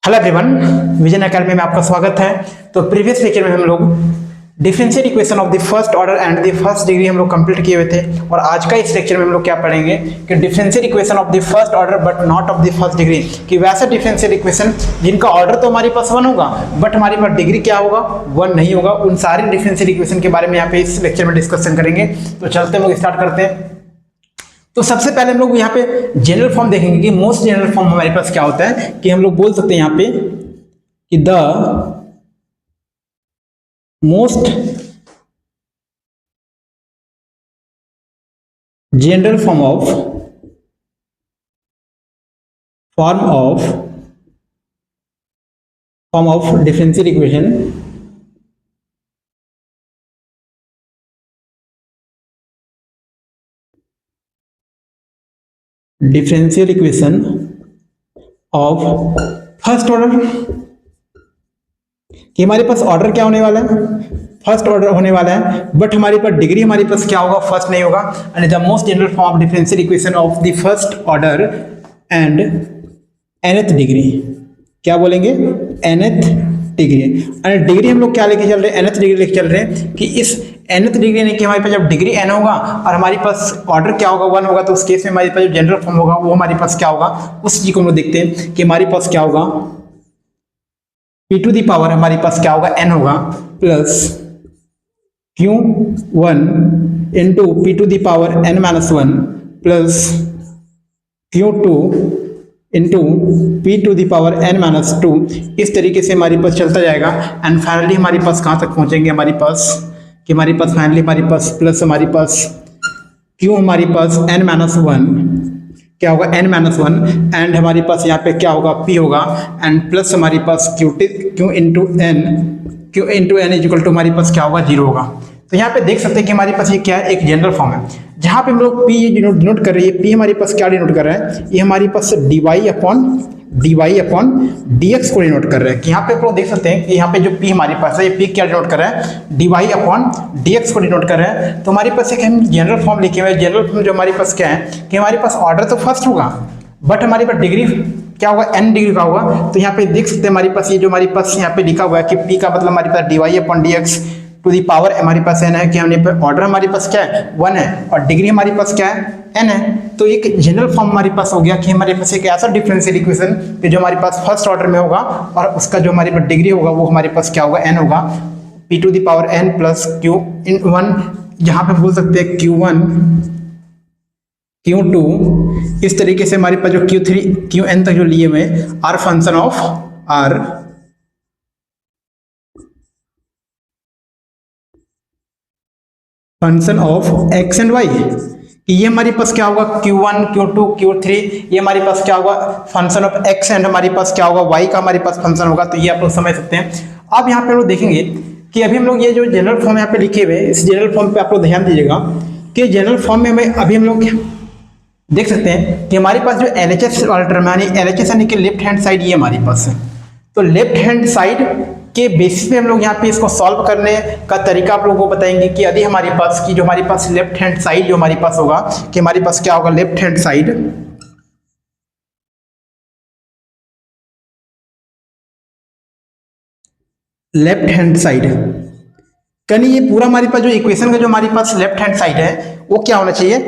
Hello everyone, vision academy में आपका स्वागत है। तो प्रीवियस लेक्चर में हम लोग differential equation of the first order and the first degree हम लोग कंप्लीट किए हुए थे। और आज का इस लेक्चर में हम लोग क्या पढ़ेंगे कि differential equation of the first order but not of the first degree, कि वैसा डिफरेंशियल इक्वेशन जिनका ऑर्डर तो हमारे पास 1 होगा बट हमारे पास डिग्री क्या होगा, 1 नहीं होगा। उन सारे डिफरेंशियल इक्वेशन के बारे में यहाँ पे इस लेक्चर में डिस्कशन करेंगे। तो चलते हम लोग स्टार्ट करते हैं। तो सबसे पहले हम लोग यहाँ पे जनरल फॉर्म देखेंगे कि मोस्ट जनरल फॉर्म हमारे पास क्या होता है, कि हम लोग बोल सकते हैं यहाँ पे कि the most general form of differential equation of first order, कि हमारे पास ऑर्डर क्या होने वाला है, फर्स्ट ऑर्डर होने वाला है, बट हमारे पास डिग्री हमारे पास क्या होगा, फर्स्ट नहीं होगा। And the most general form of differential equation of the first order and nth degree, क्या बोलेंगे, nth डिग्री। एंड डिग्री हम लोग क्या लेके चल रहे हैं, nth डिग्री लेके चल रहे हैं, कि इस nth डिग्री यानी कि हमारे पास जब डिग्री n होगा और हमारे पास ऑर्डर क्या होगा, 1 होगा, तो उस केस में हमारे पास जो जनरल फॉर्म होगा वो हमारे पास क्या होगा, उस चीज को हम लोग देखते हैं कि हमारे पास क्या होगा, p टू दी पावर हमारे पास क्या होगा, n होगा, plus q1 into p to the power n minus 1 plus q2 into p to the power n minus 2। इस तरीके से हमारे पास चलता जाएगा। एंड फाइनली हमारे पास कहाँ तक पहुंचेंगे, हमारे पास कि हमारे पास फाइनली हमारे पास प्लस हमारे पास q हमारे पास n माइनस 1 क्या होगा, n माइनस 1 एंड हमारे पास यहाँ पे क्या होगा, p होगा, एंड प्लस हमारे पास q into n is equal to हमारे पास क्या होगा, 0 होगा। तो यहाँ पे देख सकते हैं कि हमारे पास ये क्या है, एक जनरल फॉर्म है, जहाँ पे हम लोग p डिनोट कर रहे हैं। p हमारे पास क्या डिनोट कर रहा है, ये हमारे पास dy अपॉन dx को डिनोट कर रहा है। कि यहाँ पे आप लोग देख सकते हैं कि यहाँ पे जो p हमारे पास है, ये p क्या डिनोट कर रहा है, dy अपॉन dx को डिनोट कर रहा है। तो हमारे पास एक हम जनरल फॉर्म लिखे हुए हैं। जनरल फॉर्म जो हमारे पास क्या है कि हमारे पास ऑर्डर तो फर्स्ट होगा बट हमारे पास डिग्री क्या होगा, n डिग्री का होगा। तो यहाँ पे देख सकते हैं हमारे पास ये जो हमारे पास यहाँ पे लिखा हुआ है कि p का मतलब हमारे पास dy upon dx to the power हमारे पास n है, कि हमने ऑर्डर हमारे पास क्या है, 1 है, और डिग्री हमारे पास क्या है, n है। तो एक जनरल फॉर्म हमारे पास हो गया कि हमारे पास एक ऐसा डिफरेंशियल इक्वेशन कि जो हमारे पास फर्स्ट ऑर्डर में होगा और उसका जो हमारे पास डिग्री होगा वो हमारे पास क्या होगा, n होगा, p to the power n plus q इन 1, जहाँ पे बोल सकते हैं q1 q2। इस तरीके से हमारे पास जो q3 qn तक जो लिए हुए are function of x and y, कि ये हमारे पास क्या होगा, q1 q2 q3, ये हमारे पास क्या होगा, फंक्शन ऑफ x एंड हमारे पास क्या होगा, y का हमारे पास फंक्शन होगा। तो ये आप लोग समझ सकते हैं। अब यहाँ पे लोग देखेंगे कि अभी हम लोग ये जो जनरल फॉर्म यहाँ पे लिखे हुए, इस जनरल फॉर्म पे आप लोग ध्यान दीजिएगा कि जनरल फॉर्म में हमें अभी हम लोग देख सकते हैं कि हमारे पास जो LHS वाला टर्म है, LHS यानी कि लेफ्ट हैंड साइड, ये हमारे पास है। तो लेफ्ट हैंड साइड के बेसिस पे हम लोग यहाँ पे इसको सॉल्व करने का तरीका आप लोगों को बताएंगे कि यदि हमारे पास की जो हमारे पास लेफ्ट हैंड साइड जो हमारे पास होगा, कि हमारे पास क्या होगा, लेफ्ट हैंड साइड यानी ये पूरा हमारे पास जो इक्वेशन का जो हमारे पास लेफ्ट हैंड साइड है वो क्या होना चाहिए,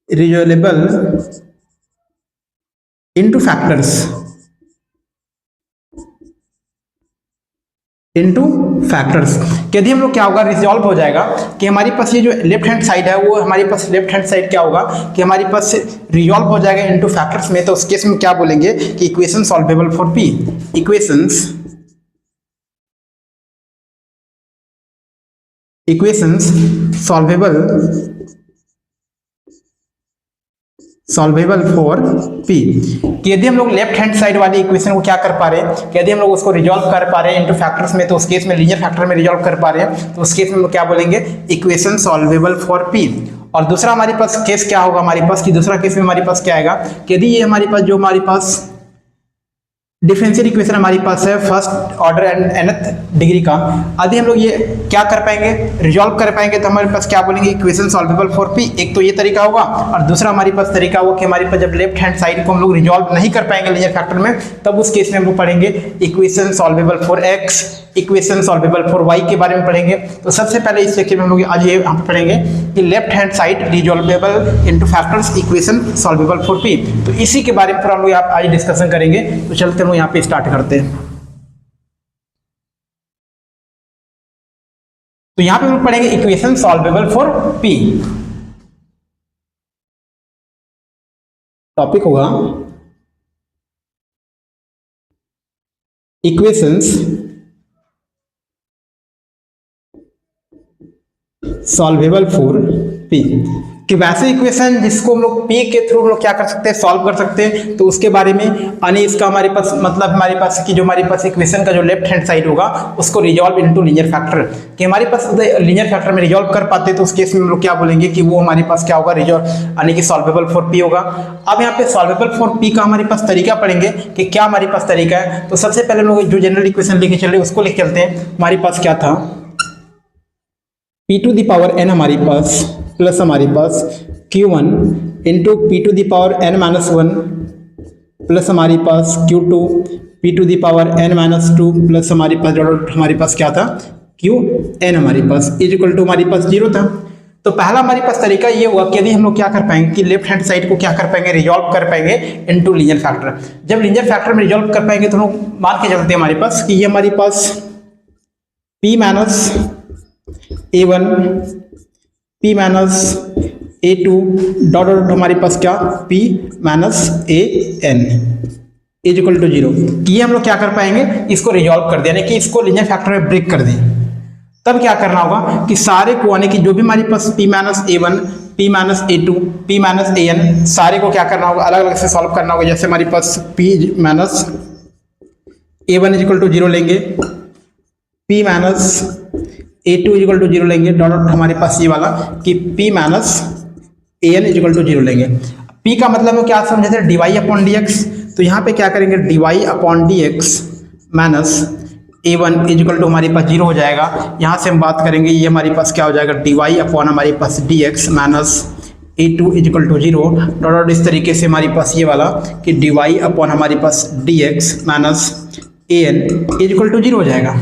रिजॉल्वेबल इनटू फैक्टर्स। यदि हम लोग क्या होगा, रिजॉल्व हो जाएगा, कि हमारे पास ये जो लेफ्ट हैंड साइड है वो हमारे पास लेफ्ट हैंड साइड क्या होगा, कि हमारे पास रिजॉल्व हो जाएगा इनटू फैक्टर्स में। तो उस केस में क्या बोलेंगे कि equation solvable for p, equations solvable for p, कि यदि हम लोग लेफ्ट हैंड साइड वाली इक्वेशन को क्या कर पा रहे हैं, कि यदि हम लोग उसको रिजॉल्व कर पा रहे हैं इनटू फैक्टर्स में, तो उस केस में लीनियर फैक्टर में रिजॉल्व कर पा रहे हैं, तो उस केस में हम क्या बोलेंगे, इक्वेशन सॉल्वेबल फॉर p। और दूसरा हमारे पास केस क्या होगा हमारे पास, कि दूसरा केस में हमारे पास क्या आएगा, कि यदि ये हमारे पास जो हमारे पास डिफरेंशियल इक्वेशन हमारी पास है first order and nth degree का। आदि हम लोग ये क्या कर पाएंगे, रिजॉल्व कर पाएंगे। तो हमारे पास क्या बोलेंगे, इक्वेशन सॉल्वेबल फॉर पी। एक तो ये तरीका होगा और दूसरा हमारे पास तरीका होगा कि हमारे पास जब लेफ्ट हैंड साइड को हम लोग रिजॉल्व नहीं कर पाएंगे लीनियर फैक्टर में, तब उस केस में हम लोग पढ़ेंगे equation solvable for x, equation solvable for y के बारे में पढ़ेंगे। तो सबसे पहले इस लेक्चर में हम लोग आज ये हम पढ़ेंगे कि left hand side resolvable into factors equation solvable for p. तो इसी के बारे में हम लोग आज डिस्कशन करेंगे। तो चलते हैं यहाँ पे स्टार्ट करते हैं। तो यहाँ पे हम लोग पढ़ेंगे equation solvable for p. Topic होगा इक्वेशंस सॉल्वेबल फॉर पी, कि वैसे इक्वेशन जिसको हम लोग पी के थ्रू हम लोग क्या कर सकते हैं, सॉल्व कर सकते हैं। तो उसके बारे में यानी इसका हमारे पास मतलब हमारे पास कि जो हमारे पास इक्वेशन का जो लेफ्ट हैंड साइड होगा उसको रिजॉल्व इनटू लीनियर फैक्टर, कि हमारे पास लीनियर फैक्टर में रिजॉल्व कर पाते हैं। तो उस केस में हम लोग क्या बोलेंगे कि वो हमारे पास क्या होगा, रिजॉल्व यानी कि सॉल्वेबल फॉर पी होगा। अब यहाँ पे सॉल्वेबल फॉर पी का हमारे पास तरीका पढ़ेंगे कि क्या हमारे पास तरीका है। तो सबसे पहले हम लोग जो जनरल इक्वेशन लेके चल रहे हैं उसको लेके चलते हैं। हमारे पास क्या था, p to the power n हमारे पास प्लस हमारे पास q1 into p to the power n minus 1 plus हमारे पास q2 p to the power n minus 2 plus हमारे पास क्या था qn हमारे पास इज इक्वल टू हमारे पास 0 था। तो पहला हमारे पास तरीका ये हुआ कि यदि हम लोग क्या कर पाएंगे कि लेफ्ट हैंड साइड को क्या कर पाएंगे, रिजॉल्व कर पाएंगे इनटू लीनियर फैक्टर। जब लीनियर फैक्टर में रिजॉल्व कर पाएंगे तो हम लोग मान के चलते हैं हमारे पास कि ये हमारे पास p minus a1 p minus a2 dot dot हमारे पास क्या p minus an is equal to 0, कि ये हम लोग क्या कर पाएंगे, इसको रिजॉल्व कर दें, यानी कि इसको लीनियर फैक्टर में ब्रेक कर दें। तब क्या करना होगा कि सारे को यानी कि जो भी हमारे पास p minus a1 p minus a2 p minus an सारे को क्या करना होगा, अलग अलग से सॉल्व करना होगा। जैसे हमारे पास p minus a1 is equal to 0 लेंगे, p minus a2 is equal to 0 लेंगे, डॉट डॉट हमारे पास ये वाला कि p minus an is equal to 0 लेंगे। p का मतलब हम क्या समझे थे, dy अपॉन dx। तो यहाँ पे क्या करेंगे, dy upon dx minus a1 is equal to हमारे पास 0 हो जाएगा। यहाँ से हम बात करेंगे ये हमारे पास क्या हो जाएगा, dy अपॉन हमारे पास dx minus a2 is equal to 0 dot dot इस तरीके से हमारे पास ये वाला कि dy अपॉन हमारे पास dx minus an is equal to 0 हो जाएगा।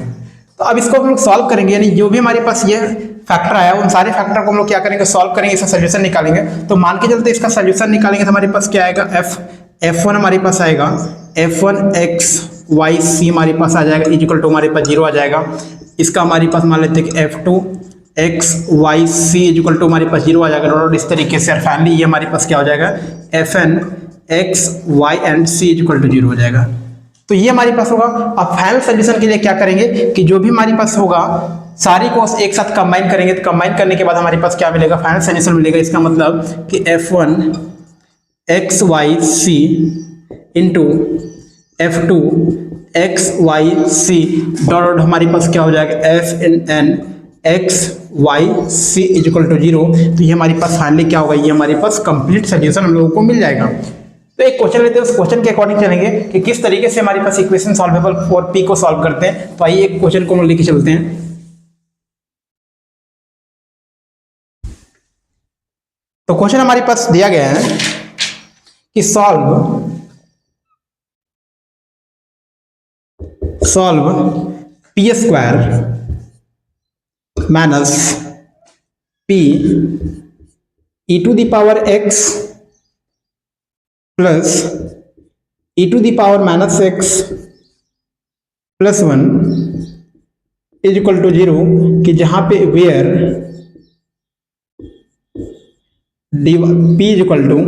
तो अब इसको हम लोग सॉल्व करेंगे, यानी जो भी हमारे पास ये फैक्टर आया उन सारे फैक्टर को हम लोग क्या करेंगे, सॉल्व करेंगे, इसका सोल्यूशन निकालेंगे। तो मान के चलते इसका सोल्यूशन निकालेंगे तो हमारे पास क्या आएगा, f1 हमारे पास आएगा f1 x y c हमारे पास आ जाएगा इज इक्वल टू हमारे पास 0 आ जाएगा। इसका हमारे पास मान लेते हैं कि f2 x y c is equal to हमारे पास 0 आ जाएगा। और इस तरीके से फाइनली ये हमारे पास क्या हो जाएगा, fn x y and c is equal to 0 हो जाएगा। तो ये हमारे पास होगा। अब फाइनल सोल्यूशन के लिए क्या करेंगे कि जो भी हमारे पास होगा सारी को एक साथ कंबाइन करेंगे। तो कंबाइन करने के बाद हमारे पास क्या मिलेगा, फाइनल सोल्यूशन मिलेगा। इसका मतलब कि f1 x y c into f2 x y c dot हमारे पास क्या हो जाएगा, fn x y c is equal to 0। तो ये हमारे पास फाइनली क्या होगा, ये हमारे पास कंप्लीट सोल्यूशन हम लोगों को मिल जाएगा। तो एक क्वेश्चन लेते हैं, उस क्वेश्चन के अकॉर्डिंग चलेंगे कि किस तरीके से हमारे पास इक्वेशन सॉल्वेबल फॉर पी को सॉल्व करते हैं। तो आइए एक क्वेश्चन को हम लेके चलते हैं। तो क्वेश्चन हमारे पास दिया गया है कि solve p square minus p e to the power x plus e to the power minus x plus 1 is equal to 0, कि जहां पे where p is equal to,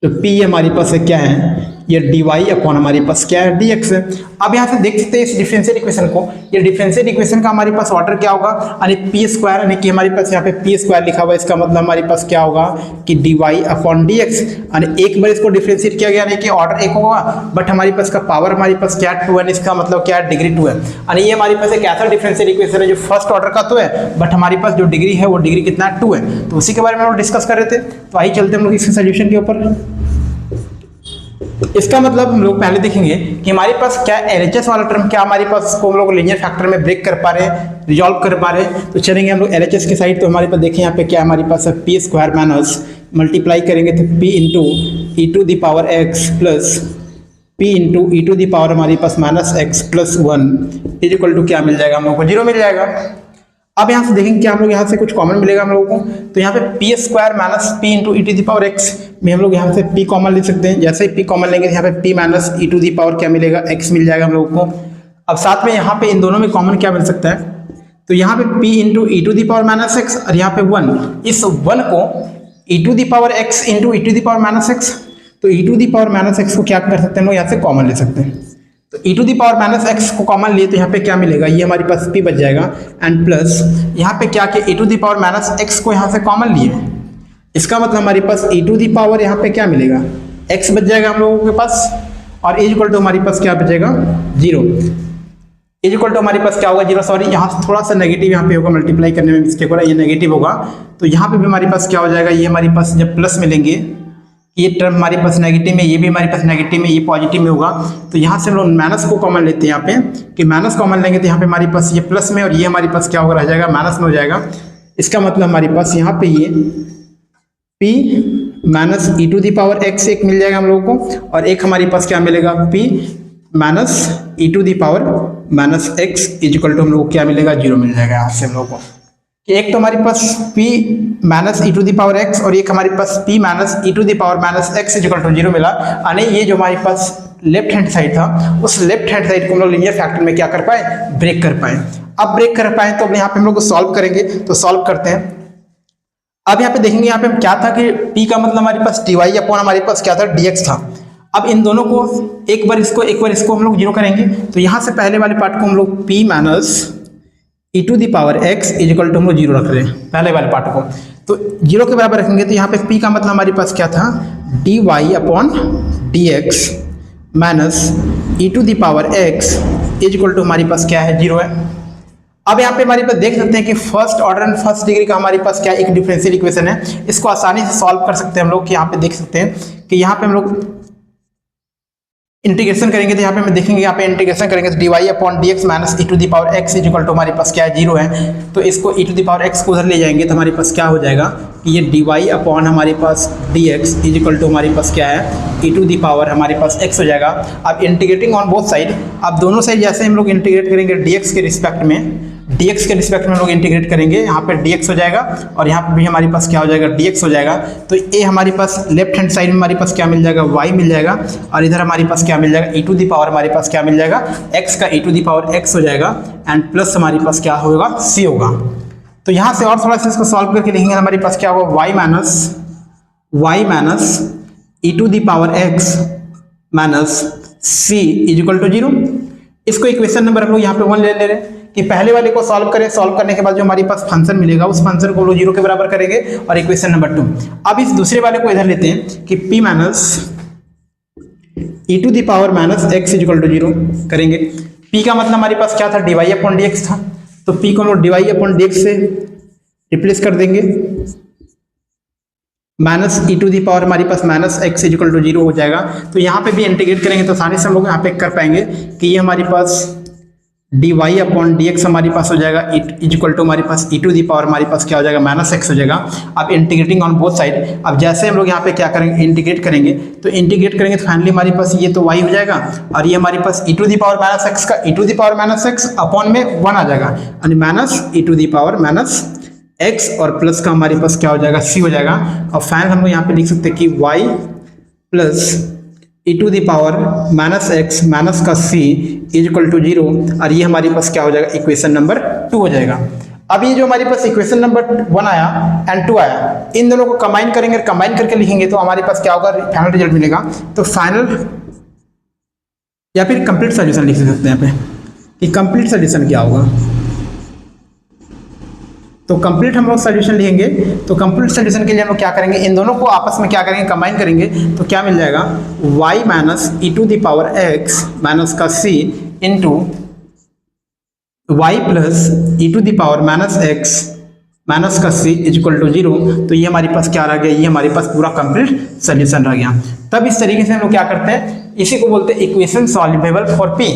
तो p हमारे पास क्या है, ये dy अपॉन हमारे पास क्या है, dx है। अब यहाँ से देख सकते हैं इस डिफरेंशियल इक्वेशन को, ये डिफरेंशियल इक्वेशन का हमारे पास ऑर्डर क्या होगा, यानी पी स्क्वायर, यानी कि हमारे पास यहाँ पे पी स्क्वायर लिखा हुआ है। इसका मतलब हमारे पास क्या होगा कि dy अपॉन dx, यानी एक बार इसको डिफरेंशिएट किया गया, यानी कि ऑर्डर एक होगा, बट हमारे पास का पावर हमारे पास क्या 2 है, इसका मतलब क्या है, डिग्री 2 है। यानी ये हमारे पास एक ऐसा डिफरेंशियल इक्वेशन है जो फर्स्ट ऑर्डर का तो है, बट हमारे पास जो डिग्री है वो डिग्री कितना 2 है। तो उसी के बारे में हम लोग डिस्कस कर रहे थे। तो आइए चलते हम लोग इसके सोल्यूशन के ऊपर। इसका मतलब हम लोग पहले देखेंगे कि हमारे पास क्या एलएचएस वाला टर्म क्या हमारे पास को हम लोग लीनियर फैक्टर में ब्रेक कर पा रहे हैं, रिजॉल्व कर पा रहे हैं। तो चलेंगे हम लोग एलएचएस की साइड। तो हमारे पास देखें यहाँ पे क्या हमारे पास है पी स्क्वायर माइनस मल्टीप्लाई करेंगे तो p into e to the power x plus p into e to the power हमारे पास minus x plus 1 is equal to क्या मिल जाएगा हम लोग को 0 मिल जाएगा। अब यहाँ से देखेंगे क्या हम लोग यहाँ से कुछ कॉमन मिलेगा हम लोगों को। तो यहाँ पे p square minus p into e to the power x में हम लोग यहाँ से पी कॉमन ले सकते हैं। जैसे ही पी कॉमन लेंगे तो यहाँ पे p minus e to the power क्या मिलेगा एक्स मिल जाएगा हम लोगों को। अब साथ में यहाँ पे इन दोनों में कॉमन क्या मिल सकता है, तो यहाँ पे p into e to the power minus x और यहाँ पे 1, इस 1 को e to the power x into e to the power minus x, तो e to the power minus x को क्या कर सकते हैं हम लोग यहाँ से कॉमन ले सकते हैं। तो e to the power minus x को कॉमन लिए तो यहाँ पे क्या मिलेगा, ये हमारे पास p बच जाएगा एंड प्लस यहाँ पे क्या कि e to the power minus x को यहाँ से कॉमन लिए, इसका मतलब हमारे पास ई टू द पावर यहाँ पे क्या मिलेगा x बच जाएगा हम लोगों के पास और इज इक्वल टू हमारे पास क्या बचेगा 0। इज इक्वल टू हमारे पास क्या होगा 0, सॉरी यहाँ थोड़ा सा नेगेटिव यहाँ पे होगा, मल्टीप्लाई करने में मिस्टेक हो रहा है, ये नेगेटिव होगा। तो यहाँ पे भी हमारे पास क्या हो जाएगा, ये हमारे पास जब प्लस मिलेंगे ये टर्म हमारे पास नेगेटिव में, ये भी हमारे पास नेगेटिव में, ये पॉजिटिव में होगा। तो यहाँ से हम लोग माइनस को कॉमन लेते हैं यहाँ पे कि माइनस कॉमन लेंगे तो यहाँ पे हमारे पास ये प्लस में और ये हमारे पास क्या होगा रह जाएगा माइनस में हो जाएगा। इसका मतलब हमारे पास यहाँ पे ये p minus e to the power x एक मिल जाएगा हम लोगों को और एक हमारे पास क्या मिलेगा p minus e to the power minus x is equal to हम लोग को क्या मिलेगा 0 मिल जाएगा यहाँ से हम लोग को। कि एक तो हमारे पास p minus e to the power x और एक हमारे पास p minus e to the power minus x is equal to 0 मिला। यानी ये जो हमारे पास लेफ्ट हैंड साइड था उस लेफ्ट हैंड साइड को हम लोग लीनियर फैक्टर में क्या कर पाए, ब्रेक कर पाए। अब ब्रेक कर पाए तो अब यहाँ पे हम लोग सॉल्व करेंगे, तो सॉल्व करते हैं। अब यहाँ पे देखेंगे यहाँ पे हम क्या था कि p का मतलब हमारे पास dy अपॉन हमारे पास क्या था dx था। अब इन दोनों को एक बार इसको हम लोग 0 करेंगे। तो यहाँ से पहले वाले पार्ट को हम लोग p minus e to the power x is equal to हम लोग 0 रख रहे हैं पहले वाले पार्ट को। तो 0 के बराबर रखेंगे तो यहाँ पे p का मतलब हमारे पास क्या था dy upon dx minus e to the power x is equal to हमारे पास क्या है 0 है। अब यहाँ पे हमारे पास देख सकते हैं कि first order and first degree का हमारे पास क्या एक डिफरेंशियल इक्वेशन है। इसको आसानी से सॉल्व कर सकते हैं हम लोग कि यहाँ पे देख सकते हैं कि यहाँ पे हम लोग इंटीग्रेशन करेंगे तो यहाँ पे हम देखेंगे यहाँ पे इंटीग्रेशन करेंगे तो dy upon dx minus e to the power x is equal to हमारे पास क्या है 0 है। तो इसको e to the power x को उधर ले जाएंगे तो हमारे पास क्या हो जाएगा कि ये dy अपॉन हमारे पास dx इज इक्वल टू हमारे पास क्या है ई टू द पावर हमारे पास x हो जाएगा। अब इंटीग्रेटिंग ऑन बोथ साइड, अब दोनों साइड जैसे हम लोग इंटीग्रेट करेंगे dx के रिस्पेक्ट में हम लोग इंटीग्रेट करेंगे, यहाँ पे dx हो जाएगा और यहाँ पे भी हमारे पास क्या हो जाएगा dx हो जाएगा। तो ये हमारे पास लेफ्ट हैंड साइड में हमारे पास क्या मिल जाएगा y मिल जाएगा और इधर हमारे पास क्या मिल जाएगा ई टू द पावर हमारे पास क्या मिल जाएगा x का e to the power x हो जाएगा एंड प्लस हमारे पास क्या होगा c होगा। तो यहाँ से और थोड़ा सा इसको सॉल्व करके लिखेंगे हमारे पास क्या होगा y minus e to the power x minus c is equal to 0। इसको इक्वेशन नंबर हम लोग यहाँ पे 1 ले रहे हैं कि पहले वाले को सॉल्व करें, सॉल्व करने के बाद जो हमारे पास फंक्शन मिलेगा उस फंक्शन को हम लोग 0 के बराबर करेंगे और इक्वेशन नंबर 2। अब इस दूसरे वाले को इधर लेते हैं कि p minus e to the power minus x is equal to 0 करेंगे। p का मतलब हमारे पास क्या था dy अपॉन dx था, तो p को हम लोग dy अपॉन dx से रिप्लेस कर देंगे minus e to the power हमारे पास minus x is equal to 0 हो जाएगा। तो यहाँ पे भी इंटीग्रेट करेंगे तो आसानी से हम लोग यहाँ पे कर पाएंगे कि ये हमारे पास dy अपॉन dx हमारे पास हो जाएगा इज इक्वल टू हमारे पास ई टू द पावर हमारे पास क्या हो जाएगा माइनस x हो जाएगा। अब इंटीग्रेटिंग ऑन बोथ साइड, अब जैसे हम लोग यहाँ पे क्या करेंगे इंटीग्रेट करेंगे तो फाइनली हमारे पास ये तो y हो जाएगा और ये हमारे पास e to the power minus x का e to the power minus x upon में 1 आ जाएगा यानी minus e to the power minus x और प्लस का हमारे पास क्या हो जाएगा c हो जाएगा। और फाइनल हम लोग यहाँ पे लिख सकते हैं कि y plus e to the power minus x minus का c इज इक्वल टू 0 और ये हमारे पास क्या हो जाएगा इक्वेशन नंबर 2 हो जाएगा। अब ये जो हमारे पास इक्वेशन नंबर 1 आया एंड 2 आया, इन दोनों को कंबाइन करेंगे, कंबाइन करके लिखेंगे तो हमारे पास क्या होगा फाइनल रिजल्ट मिलेगा। तो फाइनल या फिर कंप्लीट सोल्यूशन लिख सकते हैं यहाँ पे कि कंप्लीट सोल्यूशन क्या होगा। तो कंप्लीट हम लोग सोल्यूशन लिखेंगे तो कंप्लीट सोल्यूशन के लिए हम लोग क्या करेंगे इन दोनों को आपस में क्या करेंगे कंबाइन करेंगे तो क्या मिल जाएगा y minus e to the power x minus का c into y plus e to the power minus x minus का c इज इक्वल टू 0। तो ये हमारे पास क्या रह गया, ये हमारे पास पूरा कंप्लीट सोल्यूशन रह गया। तब इस तरीके से हम लोग क्या करते हैं, इसी को बोलते हैं इक्वेशन सॉल्वेबल फॉर पी,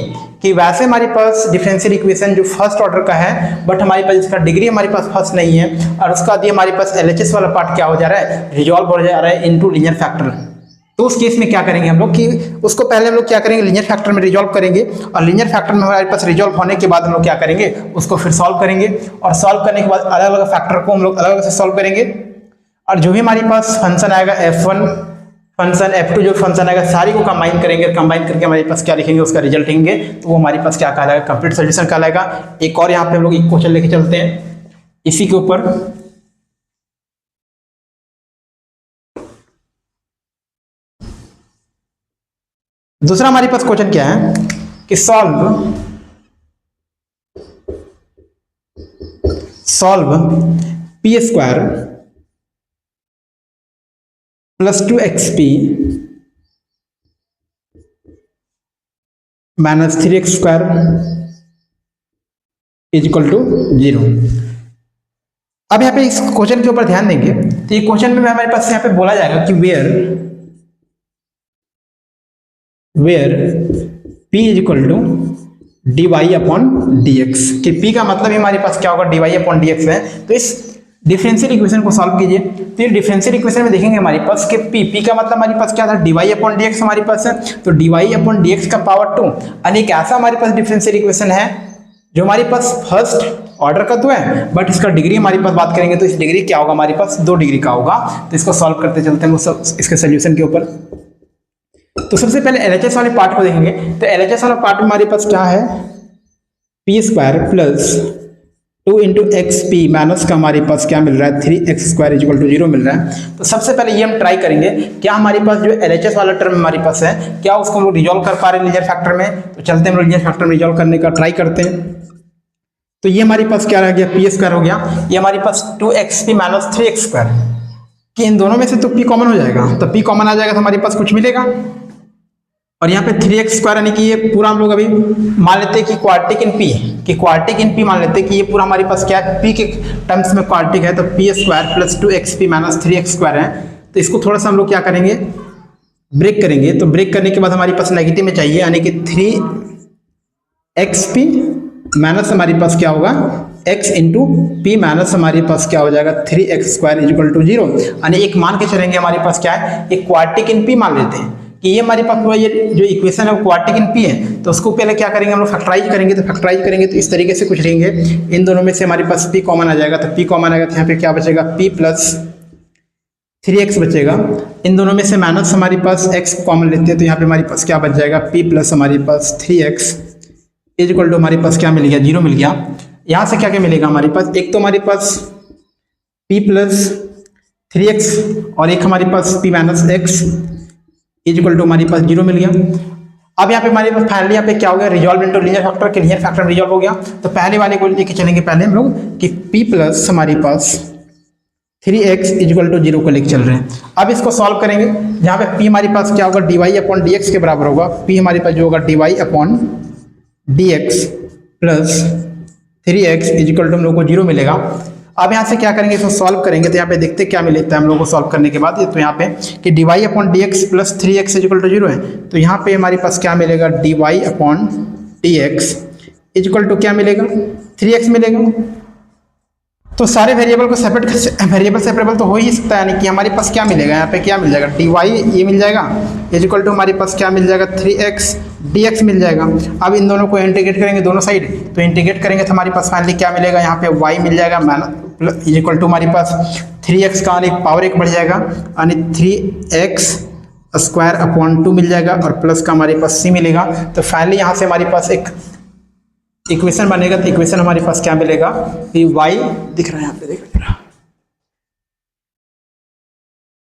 कि वैसे हमारे पास डिफरेंशियल इक्वेशन जो फर्स्ट ऑर्डर का है, बट हमारे पास इसका डिग्री हमारे पास फर्स्ट नहीं है, और उसका दिए हमारे पास एलएचएस वाला पार्ट क्या हो जा रहा है, रिजॉल्व हो जा रहा है इनटू लीनियर फैक्टर। तो उस केस में क्या करेंगे हम लोग कि उसको पहले हम लोग क्या करेंगे, लीनियर फैक्टर में रिजॉल्व करेंगे, और लीनियर फैक्टर में हमारे पास रिजॉल्व होने के बाद हम लोग क्या करेंगे, उसको फिर सॉल्व करेंगे, और सॉल्व करने के बाद अलग अलग फैक्टर को हम लोग अलग अलग से सॉल्व करेंगे, और जो भी हमारे पास फंक्शन आएगा f1 फंक्शन f2 जो फंक्शन आएगा सारी को कंबाइन करेंगे, कंबाइन करके हमारे पास क्या लिखेंगे, उसका रिजल्ट लिखेंगे, तो वो हमारे पास क्या कहलाएगा, कंप्लीट सॉल्यूशन कहलाएगा। एक और यहाँ पे हम लोग एक क्वेश्चन लेके चलते हैं इसी के ऊपर। दूसरा हमारे पास क्वेश्चन क्या है कि solve p square plus 2xp minus 3x square is equal to 0। अब यहाँ पे इस क्वेश्चन के ऊपर ध्यान देंगे तो ये क्वेश्चन में हमारे पास यहाँ पे बोला जाएगा कि where p is equal to dy upon dx, कि p का मतलब ही हमारे पास क्या होगा, dy अपॉन dx है। तो इस डिफरेंशियल इक्वेशन को सॉल्व कीजिए, तो ये डिफरेंशियल इक्वेशन में देखेंगे हमारे पास कि p का मतलब हमारे पास क्या था, dy अपॉन dx हमारे पास है, तो dy अपॉन dx का पावर 2, यानी एक ऐसा हमारे पास डिफरेंशियल इक्वेशन है जो हमारे पास फर्स्ट ऑर्डर का तो है, बट इसका डिग्री हमारे पास बात करेंगे तो इस डिग्री क्या होगा, हमारे पास 2 डिग्री का होगा। तो इसको सॉल्व करते चलते हैं इसके सोल्यूशन के ऊपर। तो सबसे पहले एलएचएस वाले पार्ट को देखेंगे, तो एलएचएस वाला पार्ट में हमारे पास क्या है, P square plus 2 into x P minus का हमारे पास क्या मिल रहा है, 3x स्क्वायर इक्वल टू 0 मिल रहा है। तो सबसे पहले ये हम ट्राई करेंगे क्या हमारे पास जो एलएचएस वाला टर्म हमारे पास है, क्या उसको हम लोग रिजॉल्व कर पा रहे हैं लीनियर फैक्टर में। तो चलते हैं हम लीनियर फैक्टर में रिजॉल्व करने का ट्राई करते हैं। तो ये हमारे पास क्या रह गया, पी स्क्वायर हो गया, ये हमारे पास 2xp माइनस 3x स्क्वायर, कि इन दोनों में से तो p कॉमन हो जाएगा, तो p कॉमन आ जाएगा तो हमारे पास कुछ मिलेगा, और यहाँ पे 3x स्क्वायर यानी कि ये पूरा हम लोग अभी मान लेते हैं कि क्वाड्रेटिक इन p, कि क्वाड्रेटिक इन p मान लेते हैं कि ये पूरा हमारे पास क्या है, p के टर्म्स में क्वाड्रेटिक है, तो p square plus 2xp minus 3x square है। तो इसको थोड़ा सा हम लोग क्या करेंगे, ब्रेक करेंगे, तो ब्रेक करने के बाद हमारे पास नेगेटिव में चाहिए, यानी कि 3xp माइनस हमारे पास क्या होगा, x इंटू पी माइनस हमारे पास क्या हो जाएगा, 3x square is equal to 0, यानी एक मान के चलेंगे हमारे पास क्या है, एक क्वाड्रेटिक इन p मान लेते हैं कि ये हमारे पास पूरा ये जो इक्वेशन है वो क्वाड्रेटिक इन p है। तो उसको पहले क्या करेंगे हम लोग, फैक्टराइज करेंगे, तो फैक्टराइज करेंगे तो इस तरीके से कुछ लेंगे, इन दोनों में से हमारे पास p कॉमन आ जाएगा, तो p कॉमन आएगा तो यहाँ पे क्या बचेगा, p प्लस 3x बचेगा, इन दोनों में से माइनस हमारे पास x कॉमन लेते हैं, तो यहाँ पे हमारे पास क्या बच जाएगा, p प्लस हमारे पास 3x इज इक्वल टू हमारे पास क्या मिल गया, 0 मिल गया। यहाँ से क्या क्या मिलेगा हमारे पास, एक तो हमारे पास p प्लस 3x और एक हमारे पास p minus x is equal to हमारे पास 0 मिल गया। अब यहाँ पे हमारे पास फाइनली यहाँ पे क्या हो गया, रिजॉल्व इनटू लीनियर फैक्टर, के लीनियर फैक्टर रिजॉल्व हो गया। तो पहले वाले को लेके चलेंगे पहले हम लोग कि p प्लस हमारे पास 3x इज इक्वल टू 0 को लेके चल रहे हैं। अब इसको सॉल्व करेंगे, जहाँ पे p हमारे पास क्या होगा, dy अपॉन dx के बराबर होगा, p हमारे पास जो होगा dy upon dx plus 3x is equal to हम लोग को 0 मिलेगा। अब यहाँ से क्या करेंगे, इसको सॉल्व करेंगे, तो यहाँ पे देखते क्या मिलता है हम लोग को सॉल्व करने के बाद। तो यहाँ पे कि dy upon dx plus 3x is equal to 0 है, तो यहाँ पे हमारे पास क्या मिलेगा, dy upon dx is equal to क्या मिलेगा, 3x मिलेगा। तो सारे वेरिएबल को सेपरेबल तो हो ही सकता है, यानी कि हमारे पास क्या मिलेगा, यहाँ पे क्या मिल जाएगा, dy ये मिल जाएगा इज इक्वल टू हमारे पास क्या मिल जाएगा, 3x dx मिल जाएगा। अब इन दोनों को इंटीग्रेट करेंगे दोनों साइड, तो इंटीग्रेट करेंगे तो हमारे पास फाइनली क्या मिलेगा, यहाँ पे y मिल जाएगा इज इक्वल टू हमारे पास 3x का पावर 1 बढ़ जाएगा, यानी 3x स्क्वायर अपॉन 2 मिल जाएगा, और प्लस का हमारे पास c मिलेगा। तो फाइनली यहाँ से हमारे पास एक इक्वेशन बनेगा, तो इक्वेशन हमारे पास क्या मिलेगा कि y दिख रहा है यहाँ पे, देख रहा है,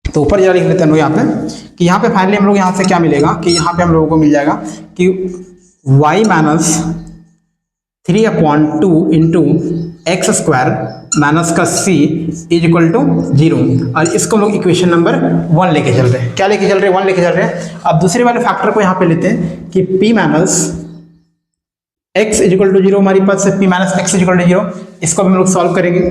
तो ऊपर जरा लिख लेते हैं हम लोग यहाँ पे कि यहाँ पे फाइनली हम लोग यहाँ से क्या मिलेगा कि यहाँ पे हम लोगों को मिल जाएगा कि y minus 3 upon 2 into x square minus का c इज इक्वल टू 0, और इसको हम लोग इक्वेशन नंबर 1 लेके चल रहे हैं। क्या लेके चल रहे हैं, 1 लेके चल रहे हैं। अब दूसरे वाले फैक्टर को यहाँ पे लेते हैं कि p minus x is equal to 0 हमारे पास p minus x is equal to 0, इसको भी हम लोग सॉल्व करेंगे।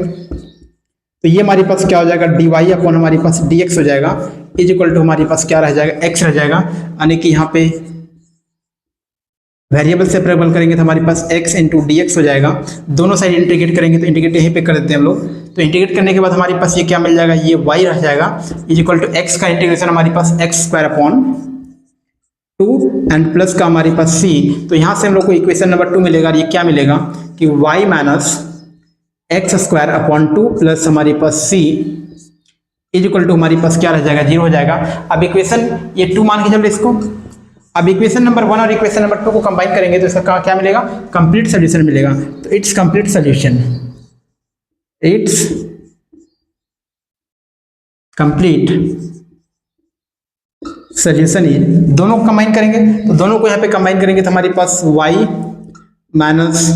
तो ये हमारे पास क्या हो जाएगा, डी वाई अपॉन हमारे पास डी एक्स हो जाएगा, इज इक्वल टू हमारे पास क्या रह जाएगा, एक्स रह जाएगा। यानी कि यहाँ पे वेरिएबल सेपरेबल करेंगे तो हमारे पास x इंटू डी एक्स हो जाएगा। दोनों साइड इंटीग्रेट करेंगे तो इंटीग्रेट यहीं पे कर देते हैं हम लोग। तो इंटीग्रेट करने के बाद हमारे पास ये क्या मिल जाएगा, ये y रह जाएगा, इज इक्वल टू x का इंटीग्रेशन हमारे पास x square upon 2 and plus का हमारे पास c। तो यहाँ से हम लोग को इक्वेशन नंबर 2 मिलेगा। ये क्या मिलेगा कि y minus x square upon 2 plus हमारे पास c इज इक्वल टू हमारे पास क्या रह जाएगा, 0 हो जाएगा। अब इक्वेशन ये 2 मान के चलो इसको। अब इक्वेशन नंबर 1 और इक्वेशन नंबर 2 को कंबाइन करेंगे तो इसका क्या मिलेगा, कंप्लीट सोल्यूशन मिलेगा। तो it's complete solution, it's complete solution is, दोनों को कंबाइन करेंगे तो दोनों को यहाँ पे कंबाइन करेंगे तो हमारे पास y minus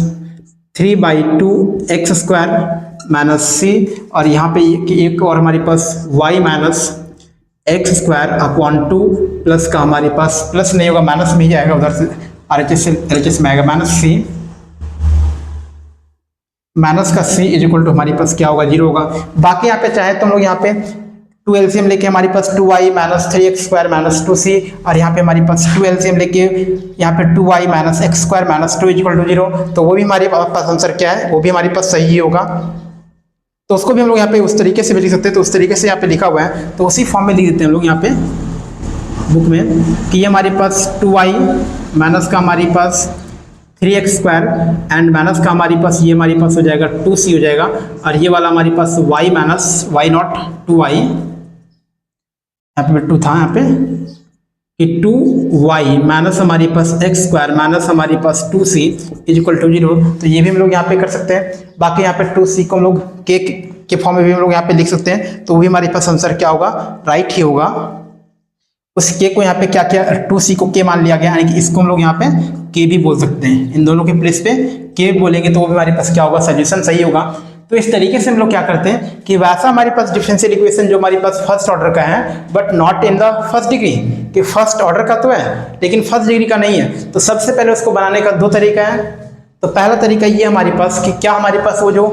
3/2 x square minus c, और यहाँ पे एक और हमारे पास y minus x square upon 2 plus का हमारे पास, प्लस नहीं होगा माइनस में ही आएगा, उधर से RHS में आएगा माइनस c, माइनस का c इज इक्वल टू हमारे पास क्या होगा, 0 होगा। बाकी यहाँ पे चाहे तो हम लोग यहाँ पे 2 LCM लेके हमारे पास 2y minus 3x square minus 2c, और यहाँ पे हमारे पास 2 LCM लेके यहाँ पे 2y minus x square minus 2 is equal to 0, तो वो भी हमारे पास आंसर क्या है, वो भी हमारे पास सही ही होगा। तो उसको भी हम लोग यहाँ पे उस तरीके से भी लिख सकते हैं। तो उस तरीके से यहाँ पे लिखा हुआ है तो उसी फॉर्म में लिख देते हैं हम लोग यहाँ पे बुक में कि ये हमारे पास 2y माइनस का हमारे पास 3x स्क्वायर एंड माइनस का हमारे पास ये हमारे पास हो जाएगा 2c हो जाएगा, और ये वाला हमारे पास y minus y not 2y, यहाँ पे 2 था यहाँ पे कि 2y माइनस हमारे पास x स्क्वायर माइनस हमारे पास 2c इज इक्वल टू 0। तो ये भी हम लोग यहाँ पे कर सकते हैं। बाकी यहाँ पे 2c को हम लोग के फॉर्म में भी हम लोग यहाँ पे लिख सकते हैं, तो वो भी हमारे पास आंसर क्या होगा, राइट ही होगा। उस के को यहाँ पे क्या क्या 2c को के मान लिया गया, यानी कि इसको हम लोग यहाँ पे के भी बोल सकते हैं। इन दोनों के प्लेस पे के बोलेंगे तो वो भी हमारे पास क्या होगा, सोल्यूशन सही होगा। तो इस तरीके से हम लोग क्या करते हैं कि वैसा हमारे पास डिफरेंशियल इक्वेशन जो हमारे पास फर्स्ट ऑर्डर का है but not in the first degree, कि फर्स्ट ऑर्डर का तो है लेकिन फर्स्ट डिग्री का नहीं है, तो सबसे पहले उसको बनाने का 2 तरीका है। तो पहला तरीका ये हमारे पास कि क्या हमारे पास वो जो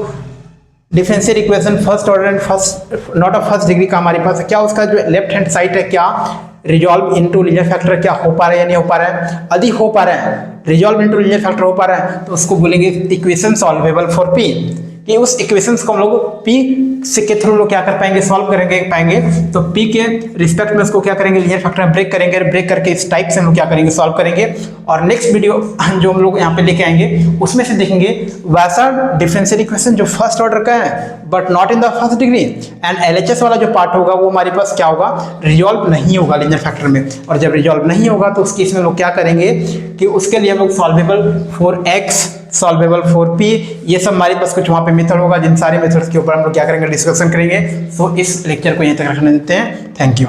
differential equation first order and first not of first degree का हमारे पास क्या उसका जो लेफ्ट हैंड साइड है क्या रिजॉल्व इनटू लीनियर फैक्टर क्या हो पा रहा है या नहीं हो पा रहा है। यदि हो पा रहा है, रिजॉल्व इनटू लीनियर फैक्टर हो पा रहा है, तो उसको बोलेंगे इक्वेशन सॉल्वेबल फॉर पी, कि उस इक्वेशंस को हम लोग P से के थ्रू लोग क्या कर पाएंगे, सॉल्व करेंगे पाएंगे। तो P के रिस्पेक्ट में उसको क्या करेंगे, लीनियर फैक्टर में ब्रेक करेंगे, ब्रेक करके इस टाइप से हम लोग क्या करेंगे, सॉल्व करेंगे। और नेक्स्ट वीडियो जो हम लोग यहाँ पे लेके आएंगे उसमें से देखेंगे वैसा डिफरेंशियल इक्वेशन जो फर्स्ट ऑर्डर का है but not in the first degree, and LHS वाला जो पार्ट होगा वो हमारे पास क्या होगा, रिजॉल्व नहीं होगा लीनियर फैक्टर में। और जब रिजॉल्व नहीं होगा तो उस केस में लोग क्या करेंगे कि उसके लिए हम लोग solvable for x, solvable for p, ये सब हमारे पास कुछ वहाँ पे मेथड होगा, जिन सारे मेथड्स के ऊपर हम लोग क्या करेंगे, डिस्कशन करेंगे। सो इस लेक्चर को यहीं तक रखने देते हैं। Thank you.